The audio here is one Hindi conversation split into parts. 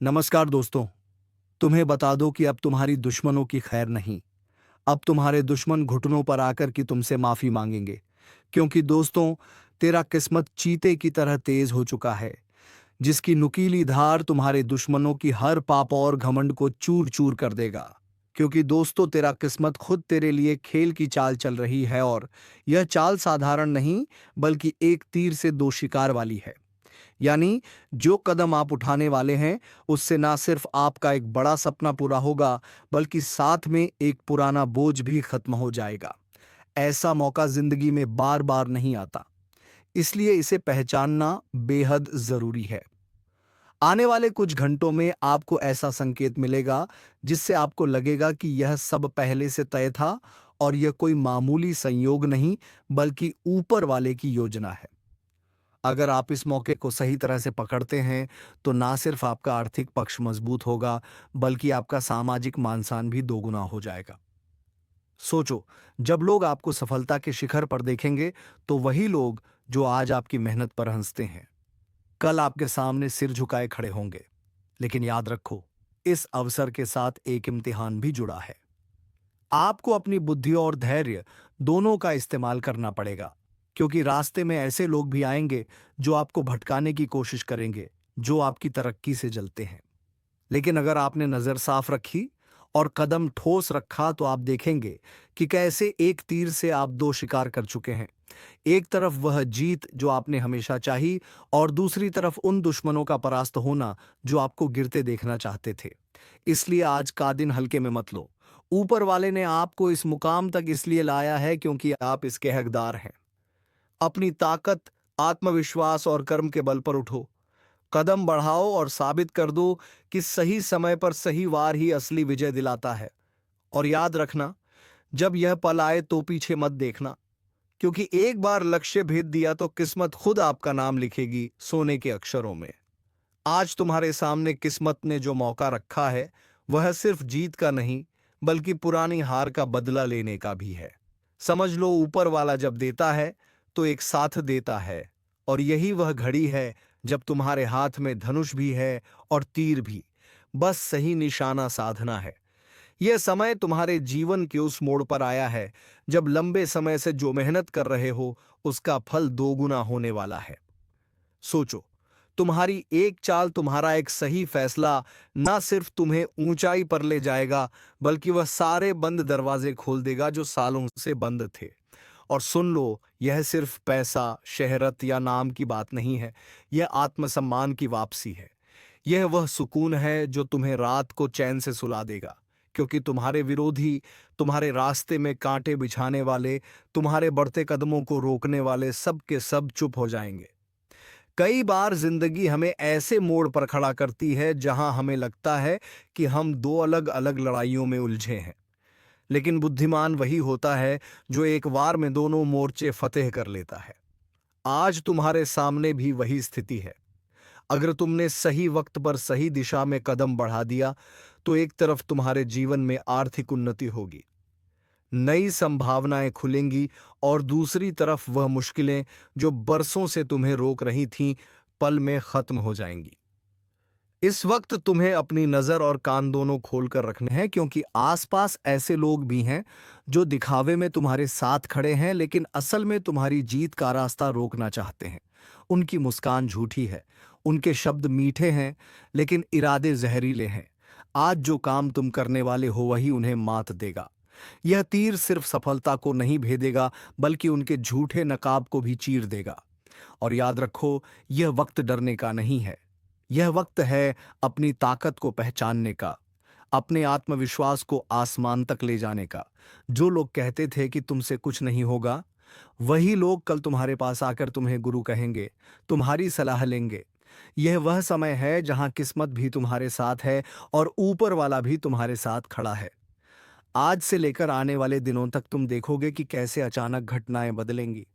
नमस्कार दोस्तों। तुम्हें बता दो कि अब तुम्हारी दुश्मनों की खैर नहीं। अब तुम्हारे दुश्मन घुटनों पर आकर कि तुमसे माफी मांगेंगे। क्योंकि दोस्तों, तेरा किस्मत चीते की तरह तेज हो चुका है, जिसकी नुकीली धार तुम्हारे दुश्मनों की हर पाप और घमंड को चूर चूर कर देगा। क्योंकि दोस्तों, तेरा किस्मत खुद तेरे लिए खेल की चाल चल रही है, और यह चाल साधारण नहीं, बल्कि एक तीर से दो शिकार वाली है। यानी जो कदम आप उठाने वाले हैं, उससे ना सिर्फ आपका एक बड़ा सपना पूरा होगा, बल्कि साथ में एक पुराना बोझ भी खत्म हो जाएगा। ऐसा मौका जिंदगी में बार बार नहीं आता, इसलिए इसे पहचानना बेहद जरूरी है। आने वाले कुछ घंटों में आपको ऐसा संकेत मिलेगा जिससे आपको लगेगा कि यह सब पहले से तय था, और यह कोई मामूली संयोग नहीं, बल्कि ऊपर वाले की योजना है। अगर आप इस मौके को सही तरह से पकड़ते हैं, तो ना सिर्फ आपका आर्थिक पक्ष मजबूत होगा, बल्कि आपका सामाजिक मान-सम्मान भी दोगुना हो जाएगा। सोचो, जब लोग आपको सफलता के शिखर पर देखेंगे, तो वही लोग जो आज आपकी मेहनत पर हंसते हैं, कल आपके सामने सिर झुकाए खड़े होंगे। लेकिन याद रखो, इस अवसर के साथ एक इम्तिहान भी जुड़ा है। आपको अपनी बुद्धि और धैर्य दोनों का इस्तेमाल करना पड़ेगा, क्योंकि रास्ते में ऐसे लोग भी आएंगे जो आपको भटकाने की कोशिश करेंगे, जो आपकी तरक्की से जलते हैं। लेकिन अगर आपने नजर साफ रखी और कदम ठोस रखा, तो आप देखेंगे कि कैसे एक तीर से आप दो शिकार कर चुके हैं। एक तरफ वह जीत जो आपने हमेशा चाही, और दूसरी तरफ उन दुश्मनों का परास्त होना जो आपको गिरते देखना चाहते थे। इसलिए आज का दिन हल्के में मत लो। ऊपर वाले ने आपको इस मुकाम तक इसलिए लाया है क्योंकि आप इसके हकदार हैं। अपनी ताकत, आत्मविश्वास और कर्म के बल पर उठो, कदम बढ़ाओ और साबित कर दो कि सही समय पर सही वार ही असली विजय दिलाता है। और याद रखना, जब यह पल आए तो पीछे मत देखना, क्योंकि एक बार लक्ष्य भेद दिया तो किस्मत खुद आपका नाम लिखेगी सोने के अक्षरों में। आज तुम्हारे सामने किस्मत ने जो मौका रखा है, वह सिर्फ जीत का नहीं, बल्कि पुरानी हार का बदला लेने का भी है। समझ लो, ऊपर वाला जब देता है तो एक साथ देता है, और यही वह घड़ी है जब तुम्हारे हाथ में धनुष भी है और तीर भी। बस सही निशाना साधना है। यह समय तुम्हारे जीवन के उस मोड़ पर आया है जब लंबे समय से जो मेहनत कर रहे हो, उसका फल दोगुना होने वाला है। सोचो, तुम्हारी एक चाल, तुम्हारा एक सही फैसला ना सिर्फ तुम्हें ऊंचाई पर ले जाएगा, बल्कि वह सारे बंद दरवाजे खोल देगा जो सालों से बंद थे। और सुन लो, यह सिर्फ पैसा, शहरत या नाम की बात नहीं है, यह आत्मसम्मान की वापसी है। यह वह सुकून है जो तुम्हें रात को चैन से सुला देगा, क्योंकि तुम्हारे विरोधी, तुम्हारे रास्ते में कांटे बिछाने वाले, तुम्हारे बढ़ते कदमों को रोकने वाले सब के सब चुप हो जाएंगे। कई बार जिंदगी हमें ऐसे मोड़ पर खड़ा करती है जहां हमें लगता है कि हम दो अलग अलग लड़ाइयों में उलझे हैं। लेकिन बुद्धिमान वही होता है जो एक वार में दोनों मोर्चे फतेह कर लेता है। आज तुम्हारे सामने भी वही स्थिति है। अगर तुमने सही वक्त पर सही दिशा में कदम बढ़ा दिया, तो एक तरफ तुम्हारे जीवन में आर्थिक उन्नति होगी, नई संभावनाएं खुलेंगी, और दूसरी तरफ वह मुश्किलें जो बरसों से तुम्हें रोक रही थीं, पल में खत्म हो जाएंगी। इस वक्त तुम्हें अपनी नजर और कान दोनों खोलकर रखने हैं, क्योंकि आसपास ऐसे लोग भी हैं जो दिखावे में तुम्हारे साथ खड़े हैं, लेकिन असल में तुम्हारी जीत का रास्ता रोकना चाहते हैं। उनकी मुस्कान झूठी है, उनके शब्द मीठे हैं, लेकिन इरादे जहरीले हैं। आज जो काम तुम करने वाले हो, वही उन्हें मात देगा। यह तीर सिर्फ सफलता को नहीं भेदेगा, बल्कि उनके झूठे नकाब को भी चीर देगा। और याद रखो, यह वक्त डरने का नहीं है। यह वक्त है अपनी ताकत को पहचानने का, अपने आत्मविश्वास को आसमान तक ले जाने का। जो लोग कहते थे कि तुमसे कुछ नहीं होगा, वही लोग कल तुम्हारे पास आकर तुम्हें गुरु कहेंगे, तुम्हारी सलाह लेंगे। यह वह समय है जहां किस्मत भी तुम्हारे साथ है, और ऊपर वाला भी तुम्हारे साथ खड़ा है। आज से लेकर आने वाले दिनों तक तुम देखोगे कि कैसे अचानक घटनाएं बदलेंगी,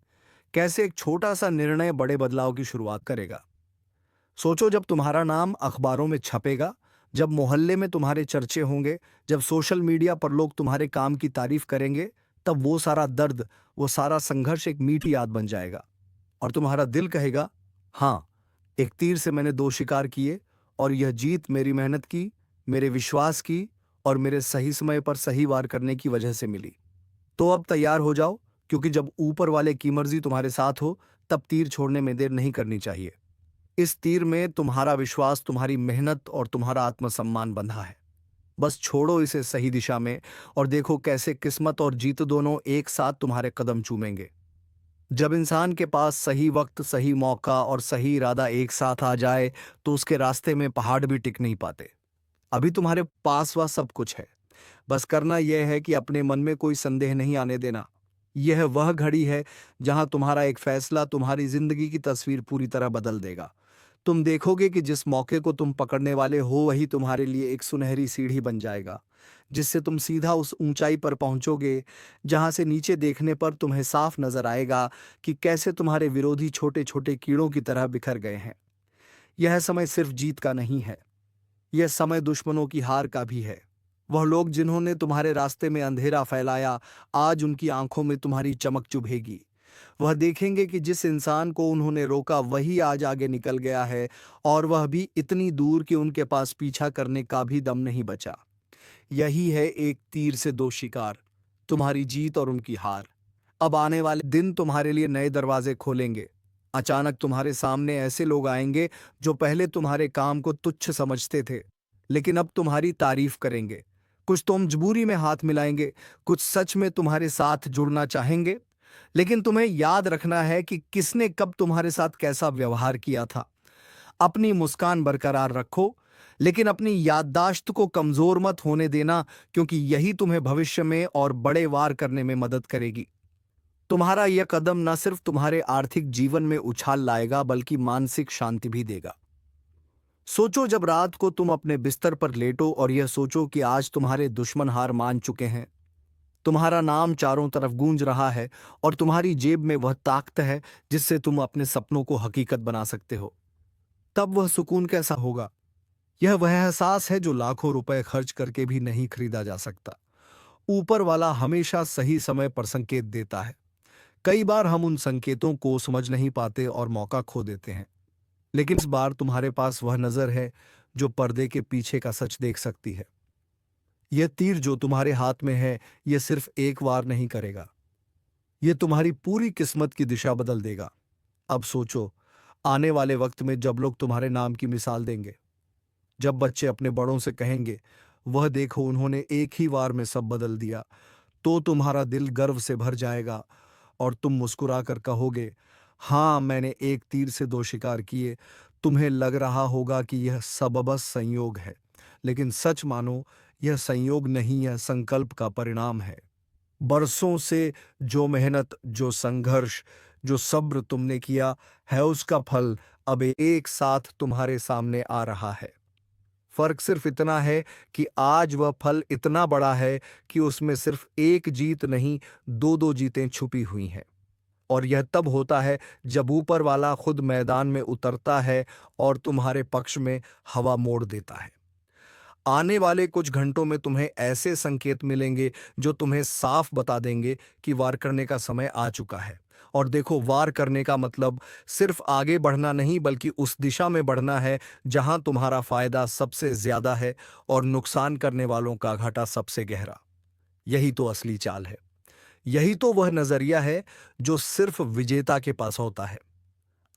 कैसे एक छोटा सा निर्णय बड़े बदलाव की शुरुआत करेगा। सोचो, जब तुम्हारा नाम अखबारों में छपेगा, जब मोहल्ले में तुम्हारे चर्चे होंगे, जब सोशल मीडिया पर लोग तुम्हारे काम की तारीफ करेंगे, तब वो सारा दर्द, वो सारा संघर्ष एक मीठी याद बन जाएगा। और तुम्हारा दिल कहेगा, हाँ, एक तीर से मैंने दो शिकार किए, और यह जीत मेरी मेहनत की, मेरे विश्वास की और मेरे सही समय पर सही वार करने की वजह से मिली। तो अब तैयार हो जाओ, क्योंकि जब ऊपर वाले की मर्जी तुम्हारे साथ हो, तब तीर छोड़ने में देर नहीं करनी चाहिए। इस तीर में तुम्हारा विश्वास, तुम्हारी मेहनत और तुम्हारा आत्मसम्मान बंधा है। बस छोड़ो इसे सही दिशा में और देखो कैसे किस्मत और जीत दोनों एक साथ तुम्हारे कदम चूमेंगे। जब इंसान के पास सही वक्त, सही मौका और सही इरादा एक साथ आ जाए, तो उसके रास्ते में पहाड़ भी टिक नहीं पाते। अभी तुम्हारे पास वह सब कुछ है। बस करना यह है कि अपने मन में कोई संदेह नहीं आने देना। यह वह घड़ी है जहां तुम्हारा एक फैसला तुम्हारी जिंदगी की तस्वीर पूरी तरह बदल देगा। तुम देखोगे कि जिस मौके को तुम पकड़ने वाले हो, वही तुम्हारे लिए एक सुनहरी सीढ़ी बन जाएगा, जिससे तुम सीधा उस ऊंचाई पर पहुंचोगे जहां से नीचे देखने पर तुम्हें साफ नजर आएगा कि कैसे तुम्हारे विरोधी छोटे छोटे कीड़ों की तरह बिखर गए हैं। यह समय सिर्फ जीत का नहीं है, यह समय दुश्मनों की हार का भी है। वह लोग जिन्होंने तुम्हारे रास्ते में अंधेरा फैलाया, आज उनकी आंखों में तुम्हारी चमक चुभेगी। वह देखेंगे कि जिस इंसान को उन्होंने रोका, वही आज आगे निकल गया है, और वह भी इतनी दूर कि उनके पास पीछा करने का भी दम नहीं बचा। यही है एक तीर से दो शिकार, तुम्हारी जीत और उनकी हार। अब आने वाले दिन तुम्हारे लिए नए दरवाजे खोलेंगे। अचानक तुम्हारे सामने ऐसे लोग आएंगे जो पहले तुम्हारे काम को तुच्छ समझते थे, लेकिन अब तुम्हारी तारीफ करेंगे। कुछ तो मजबूरी में हाथ मिलाएंगे, कुछ सच में तुम्हारे साथ जुड़ना चाहेंगे। लेकिन तुम्हें याद रखना है कि किसने कब तुम्हारे साथ कैसा व्यवहार किया था। अपनी मुस्कान बरकरार रखो, लेकिन अपनी याददाश्त को कमजोर मत होने देना, क्योंकि यही तुम्हें भविष्य में और बड़े वार करने में मदद करेगी। तुम्हारा यह कदम न सिर्फ तुम्हारे आर्थिक जीवन में उछाल लाएगा, बल्कि मानसिक शांति भी देगा। सोचो, जब रात को तुम अपने बिस्तर पर लेटो और यह सोचो कि आज तुम्हारे दुश्मन हार मान चुके हैं, तुम्हारा नाम चारों तरफ गूंज रहा है और तुम्हारी जेब में वह ताकत है जिससे तुम अपने सपनों को हकीकत बना सकते हो, तब वह सुकून कैसा होगा। यह वह एहसास है जो लाखों रुपए खर्च करके भी नहीं खरीदा जा सकता। ऊपर वाला हमेशा सही समय पर संकेत देता है। कई बार हम उन संकेतों को समझ नहीं पाते और मौका खो देते हैं, लेकिन इस बार तुम्हारे पास वह नजर है जो पर्दे के पीछे का सच देख सकती है। यह तीर जो तुम्हारे हाथ में है, यह सिर्फ एक वार नहीं करेगा, यह तुम्हारी पूरी किस्मत की दिशा बदल देगा। अब सोचो, आने वाले वक्त में जब लोग तुम्हारे नाम की मिसाल देंगे, जब बच्चे अपने बड़ों से कहेंगे, वह देखो उन्होंने एक ही वार में सब बदल दिया, तो तुम्हारा दिल गर्व से भर जाएगा और तुम मुस्कुराकर कहोगे, हाँ, मैंने एक तीर से दो शिकार किए। तुम्हें लग रहा होगा कि यह सब बस संयोग है, लेकिन सच मानो, यह संयोग नहीं, यह संकल्प का परिणाम है। बरसों से जो मेहनत, जो संघर्ष, जो सब्र तुमने किया है, उसका फल अब एक साथ तुम्हारे सामने आ रहा है। फर्क सिर्फ इतना है कि आज वह फल इतना बड़ा है कि उसमें सिर्फ एक जीत नहीं, दो दो जीतें छुपी हुई हैं। और यह तब होता है जब ऊपर वाला खुद मैदान में उतरता है और तुम्हारे पक्ष में हवा मोड़ देता है। आने वाले कुछ घंटों में तुम्हें ऐसे संकेत मिलेंगे जो तुम्हें साफ बता देंगे कि वार करने का समय आ चुका है। और देखो, वार करने का मतलब सिर्फ आगे बढ़ना नहीं, बल्कि उस दिशा में बढ़ना है जहां तुम्हारा फायदा सबसे ज्यादा है और नुकसान करने वालों का घाटा सबसे गहरा। यही तो असली चाल है। यही तो वह नजरिया है जो सिर्फ विजेता के पास होता है।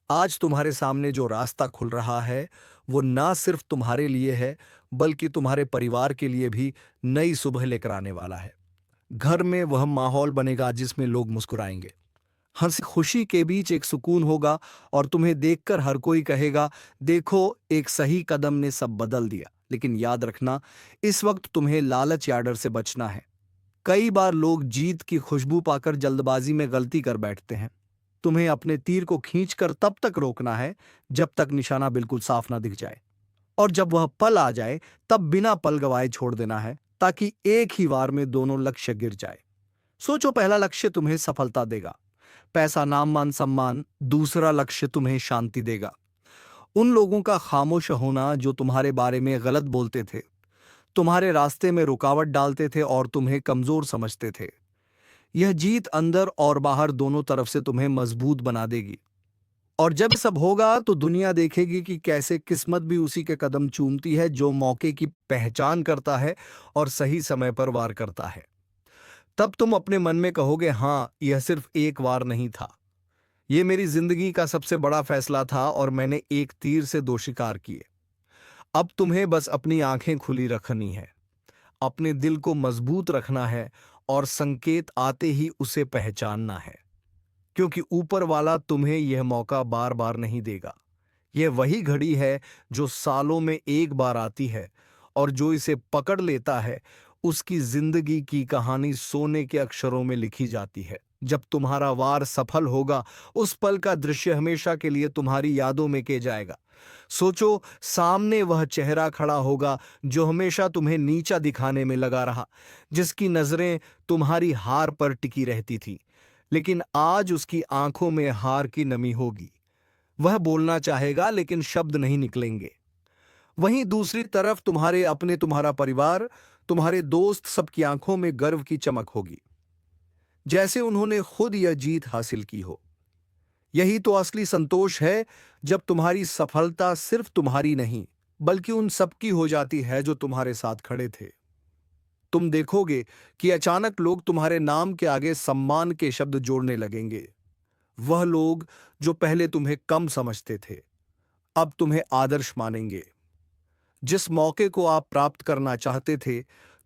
आज तुम्हारे सामने जो रास्ता खुल रहा है, वो ना सिर्फ तुम्हारे लिए है, बल्कि तुम्हारे परिवार के लिए भी नई सुबह लेकर आने वाला है। घर में वह माहौल बनेगा जिसमें लोग मुस्कुराएंगे, हंसी खुशी के बीच एक सुकून होगा, और तुम्हें देखकर हर कोई कहेगा, देखो, एक सही कदम ने सब बदल दिया। लेकिन याद रखना, इस वक्त तुम्हें लालच या डर से बचना है। कई बार लोग जीत की खुशबू पाकर जल्दबाजी में गलती कर बैठते हैं। तुम्हें अपने तीर को खींचकर तब तक रोकना है जब तक निशाना बिल्कुल साफ ना दिख जाए, और जब वह पल आ जाए तब बिना पल गवाए छोड़ देना है, ताकि एक ही वार में दोनों लक्ष्य गिर जाए। सोचो, पहला लक्ष्य तुम्हें सफलता देगा, पैसा, नाम, मान, सम्मान। दूसरा लक्ष्य तुम्हें शांति देगा, उन लोगों का खामोश होना जो तुम्हारे बारे में गलत बोलते थे, तुम्हारे रास्ते में रुकावट डालते थे और तुम्हें कमजोर समझते थे। यह जीत अंदर और बाहर दोनों तरफ से तुम्हें मजबूत बना देगी। और जब सब होगा तो दुनिया देखेगी कि कैसे किस्मत भी उसी के कदम चूमती है जो मौके की पहचान करता है और सही समय पर वार करता है। तब तुम अपने मन में कहोगे, हाँ, यह सिर्फ एक वार नहीं था, ये मेरी जिंदगी का सबसे बड़ा फैसला था और मैंने एक तीर से दो शिकार किए। अब तुम्हें बस अपनी आंखें खुली रखनी है, अपने दिल को मजबूत रखना है और संकेत आते ही उसे पहचानना है, क्योंकि ऊपर वाला तुम्हें यह मौका बार बार नहीं देगा। यह वही घड़ी है जो सालों में एक बार आती है, और जो इसे पकड़ लेता है उसकी जिंदगी की कहानी सोने के अक्षरों में लिखी जाती है। जब तुम्हारा वार सफल होगा, उस पल का दृश्य हमेशा के लिए तुम्हारी यादों में के जाएगा। सोचो, सामने वह चेहरा खड़ा होगा जो हमेशा तुम्हें नीचा दिखाने में लगा रहा, जिसकी नजरें तुम्हारी हार पर टिकी रहती थी, लेकिन आज उसकी आंखों में हार की नमी होगी। वह बोलना चाहेगा लेकिन शब्द नहीं निकलेंगे। वहीं दूसरी तरफ तुम्हारे अपने, तुम्हारा परिवार, तुम्हारे दोस्त, सबकी आंखों में गर्व की चमक होगी, जैसे उन्होंने खुद यह जीत हासिल की हो। यही तो असली संतोष है, जब तुम्हारी सफलता सिर्फ तुम्हारी नहीं बल्कि उन सबकी हो जाती है जो तुम्हारे साथ खड़े थे। तुम देखोगे कि अचानक लोग तुम्हारे नाम के आगे सम्मान के शब्द जोड़ने लगेंगे। वह लोग जो पहले तुम्हें कम समझते थे, अब तुम्हें आदर्श मानेंगे। जिस मौके को आप प्राप्त करना चाहते थे,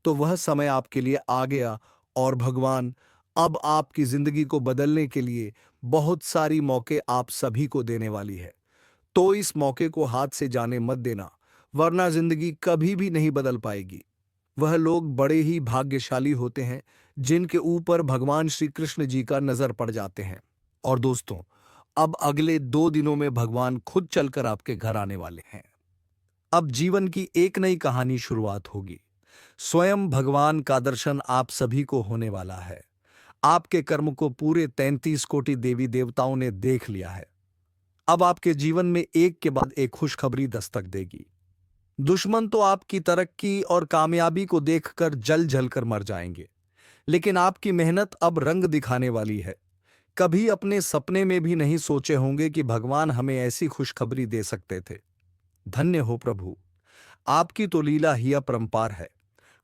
तो वह समय आपके लिए आ गया, और भगवान अब आपकी जिंदगी को बदलने के लिए बहुत सारी मौके आप सभी को देने वाली है। तो इस मौके को हाथ से जाने मत देना, वरना जिंदगी कभी भी नहीं बदल पाएगी। वह लोग बड़े ही भाग्यशाली होते हैं जिनके ऊपर भगवान श्री कृष्ण जी का नजर पड़ जाते हैं। और दोस्तों, अब अगले 2 दिनों में भगवान खुद चलकर आपके घर आने वाले हैं। अब जीवन की एक नई कहानी शुरुआत होगी। स्वयं भगवान का दर्शन आप सभी को होने वाला है। आपके कर्म को पूरे 33 कोटि देवी देवताओं ने देख लिया है। अब आपके जीवन में एक के बाद एक खुशखबरी दस्तक देगी। दुश्मन तो आपकी तरक्की और कामयाबी को देखकर जल जल कर मर जाएंगे, लेकिन आपकी मेहनत अब रंग दिखाने वाली है। कभी अपने सपने में भी नहीं सोचे होंगे कि भगवान हमें ऐसी खुशखबरी दे सकते थे। धन्य हो प्रभु, आपकी तो लीला ही अपरंपार है।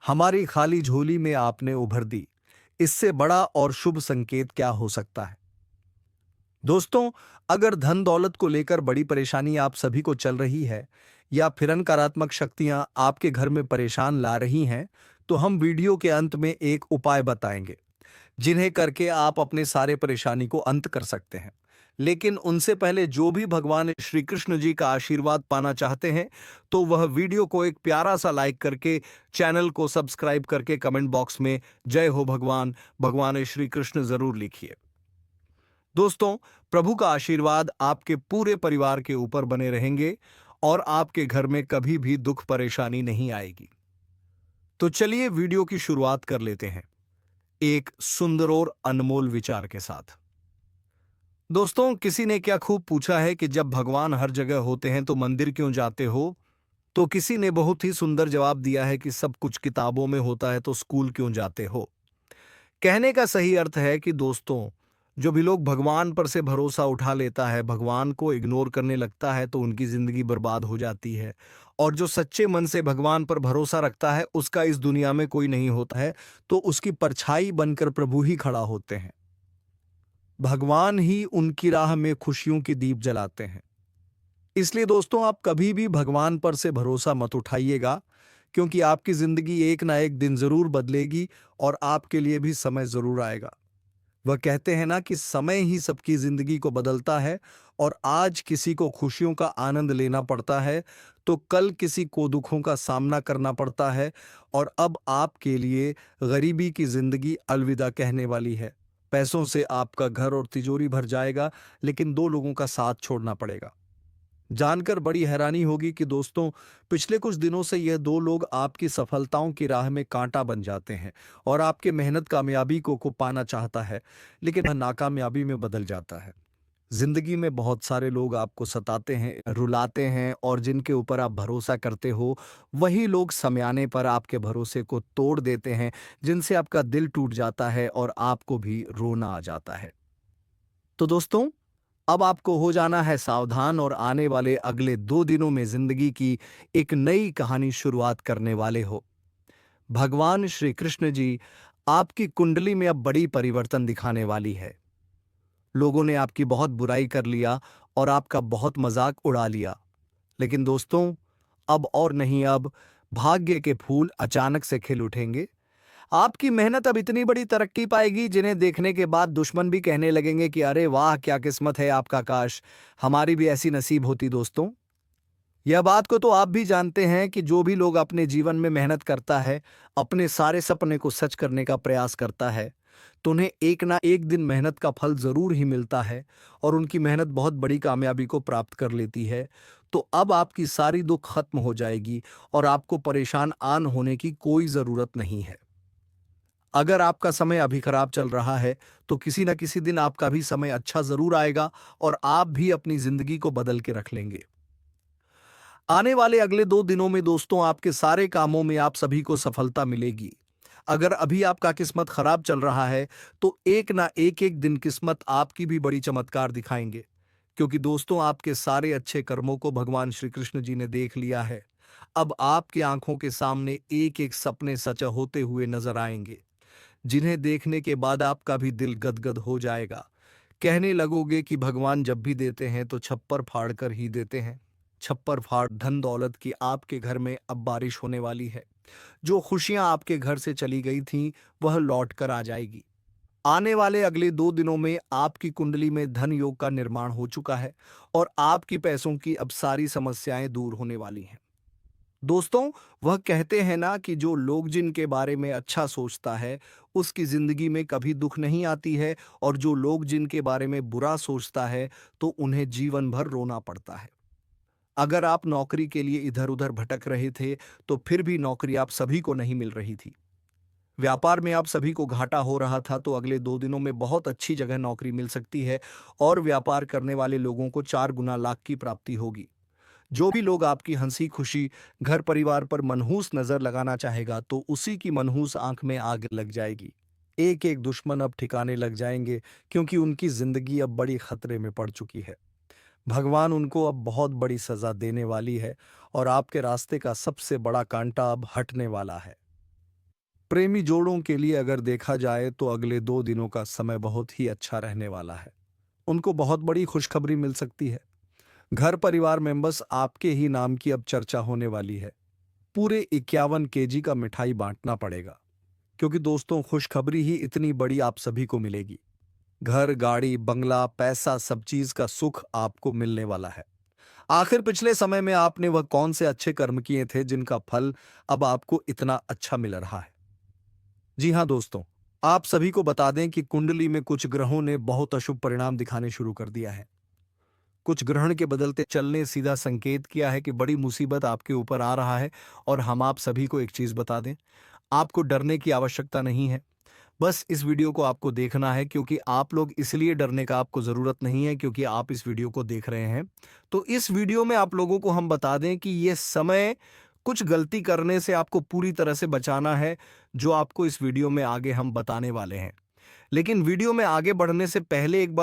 हमारी खाली झोली में आपने उभर दी, इससे बड़ा और शुभ संकेत क्या हो सकता है। दोस्तों, अगर धन दौलत को लेकर बड़ी परेशानी आप सभी को चल रही है, या फिर नकारात्मक शक्तियां आपके घर में परेशान ला रही हैं, तो हम वीडियो के अंत में एक उपाय बताएंगे जिन्हें करके आप अपने सारे परेशानी को अंत कर सकते हैं। लेकिन उनसे पहले जो भी भगवान श्री कृष्ण जी का आशीर्वाद पाना चाहते हैं, तो वह वीडियो को एक प्यारा सा लाइक करके, चैनल को सब्सक्राइब करके कमेंट बॉक्स में जय हो भगवान, भगवान श्री कृष्ण जरूर लिखिए। दोस्तों, प्रभु का आशीर्वाद आपके पूरे परिवार के ऊपर बने रहेंगे और आपके घर में कभी भी दुख परेशानी नहीं आएगी। तो चलिए वीडियो की शुरुआत कर लेते हैं एक सुंदर और अनमोल विचार के साथ। दोस्तों, किसी ने क्या खूब पूछा है कि जब भगवान हर जगह होते हैं तो मंदिर क्यों जाते हो? तो किसी ने बहुत ही सुंदर जवाब दिया है कि सब कुछ किताबों में होता है तो स्कूल क्यों जाते हो? कहने का सही अर्थ है कि दोस्तों, जो भी लोग भगवान पर से भरोसा उठा लेता है, भगवान को इग्नोर करने लगता है, तो उनकी जिंदगी बर्बाद हो जाती है। और जो सच्चे मन से भगवान पर भरोसा रखता है, उसका इस दुनिया में कोई नहीं होता है, तो उसकी परछाई बनकर प्रभु ही खड़ा होते हैं। भगवान ही उनकी राह में खुशियों की दीप जलाते हैं। इसलिए दोस्तों, आप कभी भी भगवान पर से भरोसा मत उठाइएगा, क्योंकि आपकी जिंदगी एक ना एक दिन जरूर बदलेगी और आपके लिए भी समय जरूर आएगा। वह कहते हैं ना कि समय ही सबकी जिंदगी को बदलता है, और आज किसी को खुशियों का आनंद लेना पड़ता है तो कल किसी को दुखों का सामना करना पड़ता है। और अब आपके लिए गरीबी की जिंदगी अलविदा कहने वाली है। पैसों से आपका घर और तिजोरी भर जाएगा, लेकिन 2 लोगों का साथ छोड़ना पड़ेगा। जानकर बड़ी हैरानी होगी कि दोस्तों, पिछले कुछ दिनों से यह 2 लोग आपकी सफलताओं की राह में कांटा बन जाते हैं और आपके मेहनत कामयाबी को पाना चाहता है, लेकिन वह नाकामयाबी में बदल जाता है। जिंदगी में बहुत सारे लोग आपको सताते हैं, रुलाते हैं, और जिनके ऊपर आप भरोसा करते हो, वही लोग समयाने पर आपके भरोसे को तोड़ देते हैं, जिनसे आपका दिल टूट जाता है और आपको भी रोना आ जाता है। तो दोस्तों, अब आपको हो जाना है सावधान और आने वाले अगले 2 दिनों में जिंदगी की एक नई कहानी शुरुआत करने वाले हो। भगवान श्री कृष्ण जी आपकी कुंडली में अब बड़ी परिवर्तन दिखाने वाली है। लोगों ने आपकी बहुत बुराई कर लिया और आपका बहुत मजाक उड़ा लिया, लेकिन दोस्तों अब और नहीं, अब भाग्य के फूल अचानक से खिल उठेंगे। आपकी मेहनत अब इतनी बड़ी तरक्की पाएगी जिन्हें देखने के बाद दुश्मन भी कहने लगेंगे कि अरे वाह क्या किस्मत है आपका, काश हमारी भी ऐसी नसीब होती। दोस्तों यह बात को तो आप भी जानते हैं कि जो भी लोग अपने जीवन में मेहनत करता है, अपने सारे सपने को सच करने का प्रयास करता है, तो उन्हें एक ना एक दिन मेहनत का फल जरूर ही मिलता है और उनकी मेहनत बहुत बड़ी कामयाबी को प्राप्त कर लेती है। तो अब आपकी सारी दुख खत्म हो जाएगी और आपको परेशान आन होने की कोई जरूरत नहीं है। अगर आपका समय अभी खराब चल रहा है तो किसी न किसी दिन आपका भी समय अच्छा जरूर आएगा और आप भी अपनी जिंदगी को बदल के रख लेंगे। आने वाले अगले 2 दिनों में दोस्तों आपके सारे कामों में आप सभी को सफलता मिलेगी। अगर अभी आपका किस्मत खराब चल रहा है तो एक ना एक एक दिन किस्मत आपकी भी बड़ी चमत्कार दिखाएंगे, क्योंकि दोस्तों आपके सारे अच्छे कर्मों को भगवान श्री कृष्ण जी ने देख लिया है। अब आपकी आंखों के सामने एक एक सपने सच होते हुए नजर आएंगे, जिन्हें देखने के बाद आपका भी दिल गदगद हो जाएगा। कहने लगोगे कि भगवान जब भी देते हैं तो छप्पर फाड़ कर ही देते हैं। छप्पर फाड़ धन दौलत की आपके घर में अब बारिश होने वाली है। जो खुशियां आपके घर से चली गई थीं वह लौट कर आ जाएगी। आने वाले अगले 2 दिनों में आपकी कुंडली में धन योग का निर्माण हो चुका है और आपकी पैसों की अब सारी समस्याएं दूर होने वाली हैं। दोस्तों वह कहते हैं ना कि जो लोग जिनके बारे में अच्छा सोचता है उसकी जिंदगी में कभी दुख नहीं आती है, और जो लोग जिनके बारे में बुरा सोचता है तो उन्हें जीवन भर रोना पड़ता है। अगर आप नौकरी के लिए इधर उधर भटक रहे थे तो फिर भी नौकरी आप सभी को नहीं मिल रही थी। व्यापार में आप सभी को घाटा हो रहा था तो अगले 2 दिनों में बहुत अच्छी जगह नौकरी मिल सकती है और व्यापार करने वाले लोगों को 4 गुना लाभ की प्राप्ति होगी। जो भी लोग आपकी हंसी खुशी घर परिवार पर मनहूस नजर लगाना चाहेगा तो उसी की मनहूस आंख में आग लग जाएगी। एक एक दुश्मन अब ठिकाने लग जाएंगे, क्योंकि उनकी जिंदगी अब बड़ी खतरे में पड़ चुकी है। भगवान उनको अब बहुत बड़ी सजा देने वाली है और आपके रास्ते का सबसे बड़ा कांटा अब हटने वाला है। प्रेमी जोड़ों के लिए अगर देखा जाए तो अगले 2 दिनों का समय बहुत ही अच्छा रहने वाला है। उनको बहुत बड़ी खुशखबरी मिल सकती है। घर परिवार मेंबर्स आपके ही नाम की अब चर्चा होने वाली है। पूरे 51 केजी का मिठाई बांटना पड़ेगा, क्योंकि दोस्तों खुशखबरी ही इतनी बड़ी आप सभी को मिलेगी। घर गाड़ी बंगला पैसा सब चीज का सुख आपको मिलने वाला है। आखिर पिछले समय में आपने वह कौन से अच्छे कर्म किए थे जिनका फल अब आपको इतना अच्छा मिल रहा है? जी हाँ दोस्तों, आप सभी को बता दें कि कुंडली में कुछ ग्रहों ने बहुत अशुभ परिणाम दिखाने शुरू कर दिया है। कुछ ग्रहण के बदलते चलने सीधा संकेत किया है कि बड़ी मुसीबत आपके ऊपर आ रहा है। और हम आप सभी को एक चीज बता दें, आपको डरने की आवश्यकता नहीं है। बस इस वीडियो को आपको देखना है, क्योंकि आप लोग इसलिए डरने का आपको जरूरत नहीं है क्योंकि आप इस वीडियो को देख रहे हैं। तो इस वीडियो में आप लोगों को हम बता दें कि यह समय कुछ गलती करने से आपको पूरी तरह से बचाना है, जो आपको इस वीडियो में आगे हम बताने वाले हैं। लेकिन वीडियो में आगे बढ़ने से पहले एक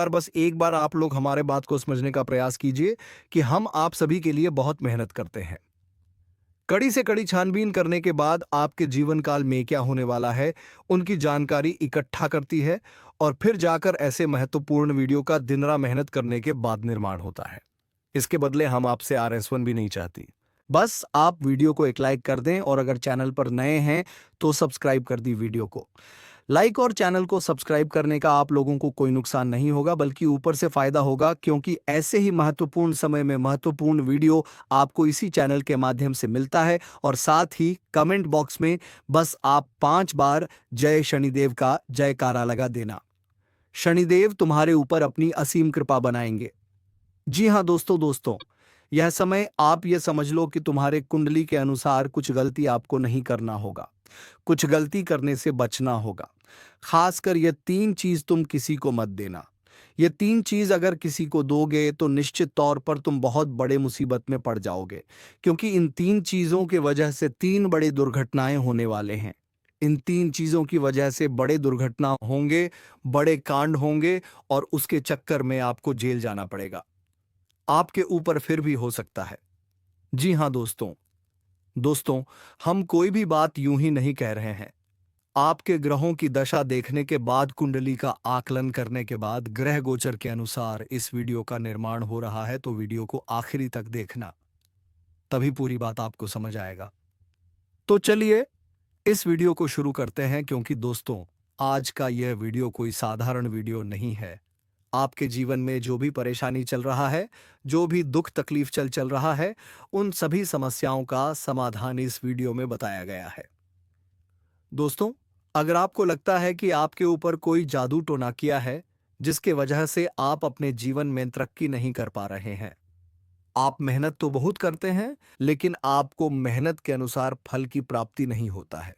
बार आप लोग हमारे बात को समझने का प्रयास कीजिए कि हम आप सभी के लिए बहुत मेहनत करते हैं। कड़ी से कड़ी छानबीन करने के बाद आपके जीवन काल में क्या होने वाला है उनकी जानकारी इकट्ठा करती है, और फिर जाकर ऐसे महत्वपूर्ण वीडियो का दिन रात मेहनत करने के बाद निर्माण होता है। इसके बदले हम आपसे RS1 भी नहीं चाहती। बस आप वीडियो को एक लाइक कर दें, और अगर चैनल पर नए हैं तो सब्सक्राइब कर दी वीडियो को। लाइक और चैनल को सब्सक्राइब करने का आप लोगों को कोई नुकसान नहीं होगा, बल्कि ऊपर से फायदा होगा, क्योंकि ऐसे ही महत्वपूर्ण समय में महत्वपूर्ण वीडियो आपको इसी चैनल के माध्यम से मिलता है। और साथ ही कमेंट बॉक्स में बस आप 5 बार जय शनिदेव का जयकारा लगा देना। शनिदेव तुम्हारे ऊपर अपनी असीम कृपा बनाएंगे। जी हाँ दोस्तों, यह समय आप ये समझ लो कि तुम्हारे कुंडली के अनुसार कुछ गलती आपको नहीं करना होगा, कुछ गलती करने से बचना होगा। खासकर ये 3 चीज तुम किसी को मत देना। ये 3 चीज अगर किसी को दोगे तो निश्चित तौर पर तुम बहुत बड़े मुसीबत में पड़ जाओगे, क्योंकि इन 3 चीजों की वजह से 3 बड़ी दुर्घटनाएं होने वाले हैं। इन 3 चीज़ों की वजह से बड़े दुर्घटना होंगे, बड़े कांड होंगे और उसके चक्कर में आपको जेल जाना पड़ेगा। आपके ऊपर फिर भी हो सकता है। जी हाँ दोस्तों, दोस्तों, हम कोई भी बात यूं ही नहीं कह रहे हैं। आपके ग्रहों की दशा देखने के बाद, कुंडली का आकलन करने के बाद, ग्रह गोचर के अनुसार इस वीडियो का निर्माण हो रहा है, तो वीडियो को आखिरी तक देखना, तभी पूरी बात आपको समझ आएगा। तो चलिए इस वीडियो को शुरू करते हैं, क्योंकि दोस्तों आज का यह वीडियो कोई साधारण वीडियो नहीं है। आपके जीवन में जो भी परेशानी चल रहा है, जो भी दुख तकलीफ चल चल रहा है, उन सभी समस्याओं का समाधान इस वीडियो में बताया गया है। दोस्तों, अगर आपको लगता है कि आपके ऊपर कोई जादू टोना किया है, जिसके वजह से आप अपने जीवन में तरक्की नहीं कर पा रहे हैं, आप मेहनत तो बहुत करते हैं, लेकिन आपको मेहनत के अनुसार फल की प्राप्ति नहीं होता है,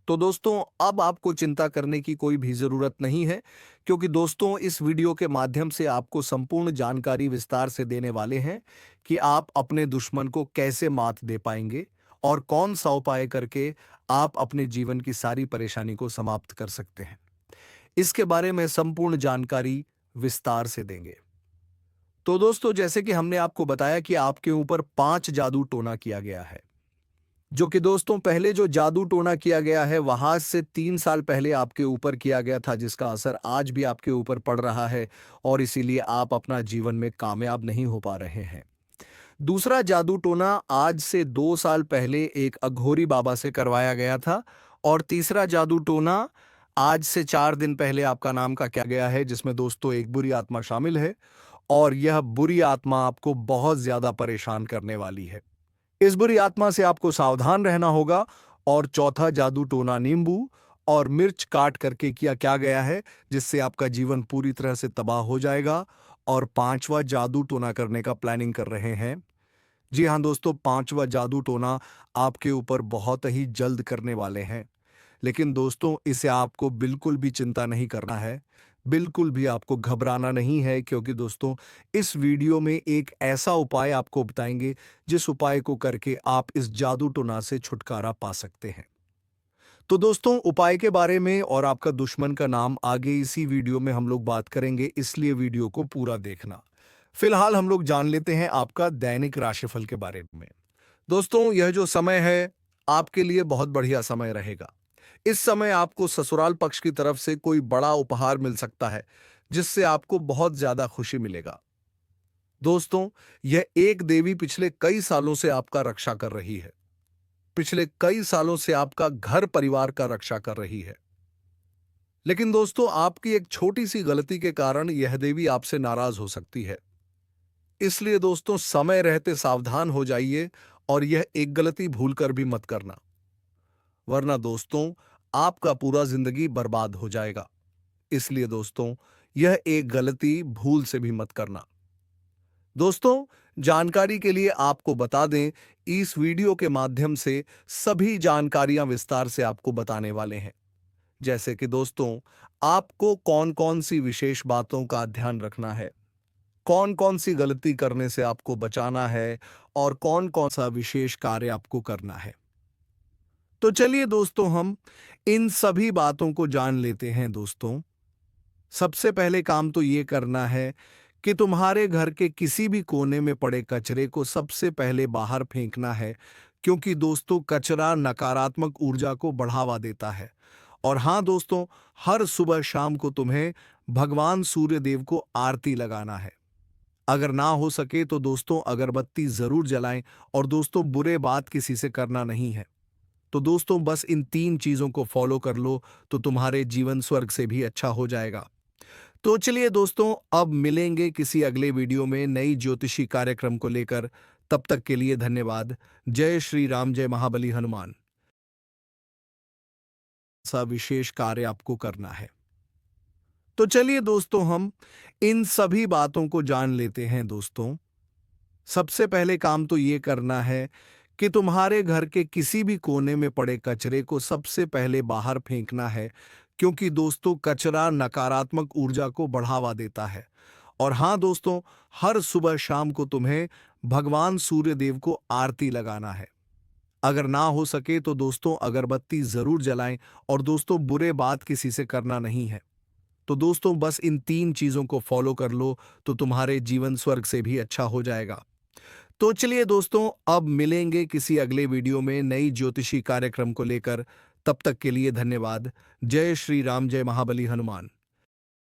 तो दोस्तों अब आपको चिंता करने की कोई भी जरूरत नहीं है, क्योंकि दोस्तों इस वीडियो के माध्यम से आपको संपूर्ण जानकारी विस्तार से देने वाले हैं कि आप अपने दुश्मन को कैसे मात दे पाएंगे और कौन सा उपाय करके आप अपने जीवन की सारी परेशानी को समाप्त कर सकते हैं। इसके बारे में संपूर्ण जानकारी विस्तार से देंगे। तो दोस्तों, जैसे कि हमने आपको बताया कि आपके ऊपर 5 जादू टोना किया गया है, जो कि दोस्तों पहले जो जादू टोना किया गया है वहां से 3 साल पहले आपके ऊपर किया गया था, जिसका असर आज भी आपके ऊपर पड़ रहा है और इसीलिए आप अपना जीवन में कामयाब नहीं हो पा रहे हैं। दूसरा जादू टोना आज से 2 साल पहले एक अघोरी बाबा से करवाया गया था और तीसरा जादू टोना आज से 4 दिन पहले आपका नाम का किया गया है, जिसमें दोस्तों एक बुरी आत्मा शामिल है और यह बुरी आत्मा आपको बहुत ज्यादा परेशान करने वाली है। इस बुरी आत्मा से आपको सावधान रहना होगा। और चौथा जादू टोना नींबू और मिर्च काट करके किया क्या गया है, जिससे आपका जीवन पूरी तरह से तबाह हो जाएगा। और पांचवा जादू टोना करने का प्लानिंग कर रहे हैं। जी हाँ दोस्तों, पांचवा जादू टोना आपके ऊपर बहुत ही जल्द करने वाले हैं, लेकिन दोस्तों इसे आपको बिल्कुल भी चिंता नहीं करना है, बिल्कुल भी आपको घबराना नहीं है, क्योंकि दोस्तों इस वीडियो में एक ऐसा उपाय आपको बताएंगे जिस उपाय को करके आप इस जादू टोना से छुटकारा पा सकते हैं। तो दोस्तों उपाय के बारे में और आपका दुश्मन का नाम आगे इसी वीडियो में हम लोग बात करेंगे, इसलिए वीडियो को पूरा देखना। फिलहाल हम लोग जान लेते हैं आपका दैनिक राशिफल के बारे में। दोस्तों यह जो समय है आपके लिए बहुत बढ़िया समय रहेगा। इस समय आपको ससुराल पक्ष की तरफ से कोई बड़ा उपहार मिल सकता है, जिससे आपको बहुत ज्यादा खुशी मिलेगा। दोस्तों यह एक देवी पिछले कई सालों से आपका रक्षा कर रही है, पिछले कई सालों से आपका घर परिवार का रक्षा कर रही है। लेकिन दोस्तों आपकी एक छोटी सी गलती के कारण यह देवी आपसे नाराज हो सकती है, इसलिए दोस्तों समय रहते सावधान हो जाइए और यह एक गलती भूलकर भी मत करना, वरना दोस्तों आपका पूरा जिंदगी बर्बाद हो जाएगा। इसलिए दोस्तों यह एक गलती भूल से भी मत करना। दोस्तों जानकारी के लिए आपको बता दें, इस वीडियो के माध्यम से सभी जानकारियां विस्तार से आपको बताने वाले हैं, जैसे कि दोस्तों आपको कौन कौन सी विशेष बातों का ध्यान रखना है, कौन कौन सी गलती करने से आपको बचाना है और कौन कौन सा विशेष कार्य आपको करना है। तो चलिए दोस्तों हम इन सभी बातों को जान लेते हैं। दोस्तों सबसे पहले काम तो ये करना है कि तुम्हारे घर के किसी भी कोने में पड़े कचरे को सबसे पहले बाहर फेंकना है, क्योंकि दोस्तों कचरा नकारात्मक ऊर्जा को बढ़ावा देता है। और हाँ दोस्तों, हर सुबह शाम को तुम्हें भगवान सूर्य देव को आरती लगाना है। अगर ना हो सके तो दोस्तों अगरबत्ती जरूर जलाएं। और दोस्तों बुरे बात किसी से करना नहीं है, तो दोस्तों बस इन 3 चीजों को फॉलो कर लो तो तुम्हारे जीवन स्वर्ग से भी अच्छा हो जाएगा। तो चलिए दोस्तों अब मिलेंगे किसी अगले वीडियो में नई ज्योतिषी कार्यक्रम को लेकर। तब तक के लिए धन्यवाद। जय श्री राम, जय महाबली हनुमान। सा विशेष कार्य आपको करना है। तो चलिए दोस्तों हम इन सभी बातों को जान लेते हैं। दोस्तों सबसे पहले काम तो ये करना है कि तुम्हारे घर के किसी भी कोने में पड़े कचरे को सबसे पहले बाहर फेंकना है, क्योंकि दोस्तों कचरा नकारात्मक ऊर्जा को बढ़ावा देता है। और हाँ दोस्तों, हर सुबह शाम को तुम्हें भगवान सूर्य देव को आरती लगाना है। अगर ना हो सके तो दोस्तों अगरबत्ती जरूर जलाएं। और दोस्तों बुरे बात किसी से करना नहीं है। तो दोस्तों बस इन 3 चीजों को फॉलो कर लो तो तुम्हारे जीवन स्वर्ग से भी अच्छा हो जाएगा। तो चलिए दोस्तों, अब मिलेंगे किसी अगले वीडियो में नई ज्योतिषी कार्यक्रम को लेकर। तब तक के लिए धन्यवाद। जय श्री राम, जय महाबली हनुमान।